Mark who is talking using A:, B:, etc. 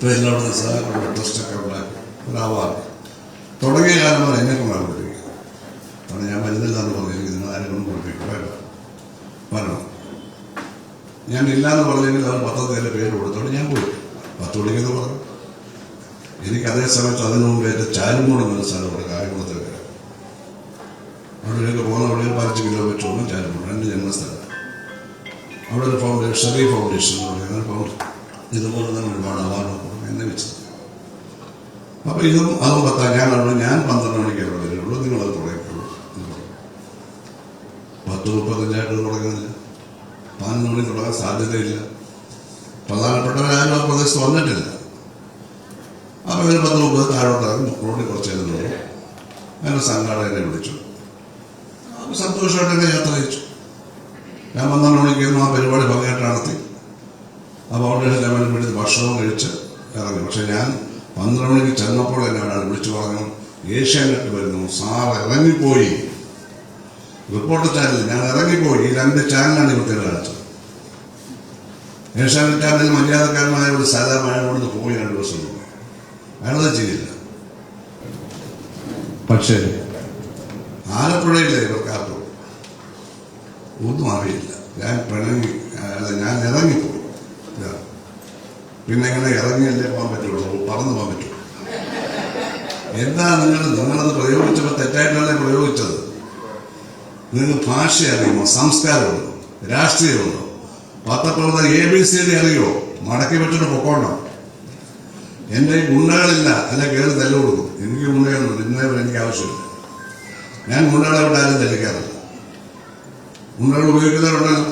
A: പേരിലവിടെ സഹകരണ ട്രസ്റ്റൊക്കെ ഉണ്ടാക്കി ഒരു അവാർഡ് തുടങ്ങിയ കാലം വരെ എന്നെ കൊണ്ടാണ് പഠിപ്പിക്കുക. കാരണം ഞാൻ വരുന്നില്ലെന്ന് പറഞ്ഞു, എനിക്ക് നിങ്ങൾ ആരെ കൊണ്ടും പഠിപ്പിക്കും വേണ്ട വരണം. ഞാൻ ഇല്ലയെന്ന് പറഞ്ഞെങ്കിൽ അവർ 10 പേരുടെ പേര് കൊടുത്തോണ്ട് ഞാൻ പോയി 10 മണിക്കെന്ന് പറഞ്ഞു. എനിക്ക് അതേ സമയത്ത് അതിനു മുമ്പ് എൻ്റെ ചാലുമൂട് എന്ന സ്ഥലമുണ്ട്, കായംകുളത്തെ പേര്. അവിടെയൊക്കെ പോകുന്ന അവിടെ 15 കിലോമീറ്റർ ഒന്നും ചാലുമൂട് എൻ്റെ ജന്മസ്ഥലം. അവിടെ ഒരു ഫൗണ്ടേഷൻ, ഷെറി ഫൗണ്ടേഷൻ എന്ന് പറയുന്ന ഫൗണ്ടേഷൻ ഇതുപോലെ തന്നെ ഒരുപാട് അവാർഡ് കൊടുക്കും എന്നെ വെച്ചത്. അപ്പോൾ ഇതും അതും 10 ഞാൻ 12 മണിക്ക് അവിടെ വരുള്ളൂ, നിങ്ങളത് തുടങ്ങിയുള്ളൂ. 10:35 തുടങ്ങുന്നില്ല, 11 മണി തുടങ്ങാൻ സാധ്യതയില്ല. പ്രധാനപ്പെട്ടവരാരും ആ പ്രദേശത്ത് വന്നിട്ടില്ല. അപ്പോൾ ഒരു 10:30 താഴോട്ടിറങ്ങി റോഡിൽ കുറച്ച് നേരം അങ്ങനെ സംഘാടകനെ വിളിച്ചു. അപ്പോൾ സന്തോഷമായിട്ട് എന്നെ യാത്ര അയച്ചു. ഞാൻ 12 മണിക്ക് ആ പരിപാടി ഭംഗിയായിട്ട് നടത്തി. ആ ഫൗണ്ടേഷൻ ലെവലിൽ വിളിച്ച് ഭക്ഷണവും കഴിച്ച് ഇറങ്ങി. പക്ഷെ ഞാൻ 12 മണിക്ക് ചെന്നപ്പോൾ എന്നെ ഒരാൾ വിളിച്ചു പറഞ്ഞു, ഏഷ്യാനെറ്റ് വരുന്നു, സാർ ഇറങ്ങിപ്പോയി. റിപ്പോർട്ടർ ചാനൽ ഞാൻ ഇറങ്ങിപ്പോയി. ഈ 2 ചാനലാണ് ഇവിടുത്തെ കാണിച്ചത്. ഏഷ്യാനെറ്റ് ചാനലിൽ മര്യാദക്കാരനായ ഒരു സ്ഥലം അയാളോട് പോയി 2 ദിവസം മുമ്പ് അയാളത് ചെയ്യില്ല. പക്ഷേ ആലപ്പുഴയിലെ ഇവർക്കാർക്കും ഒന്നും അറിയില്ല. ഞാൻ ഇറങ്ങിപ്പോയി. പിന്നെ എങ്ങനെ ഇറങ്ങിയല്ലേ പോകാൻ പറ്റുള്ളൂ, പറന്നു പോകാൻ പറ്റുള്ളൂ. എന്താ നിങ്ങളത് പ്രയോഗിച്ചപ്പോൾ തെറ്റായിട്ടല്ലേ പ്രയോഗിച്ചത്? നിങ്ങൾക്ക് ഭാഷ അറിയുമോ? സംസ്കാരമുണ്ടോ? രാഷ്ട്രീയമുണ്ടോ? പത്രപ്രവർത്തകർ ABCD അറിയുമോ? മടക്കി വെച്ചിട്ട് പൊക്കോണം. എൻ്റെ ഗുണ്ടകളില്ല, അല്ല കയറി തല്ലു കൊടുക്കും. എനിക്ക് ഗുണ്ടകളുണ്ട്, ഇന്നേവരെ എനിക്ക് ആവശ്യമില്ല. ഞാൻ ഗുണ്ടകളെ വിട്ട് ആരും തല്ലിക്കാറില്ല. ഗുണ്ടകൾ ഉപയോഗിക്കുന്നവരുണ്ടല്ലോ.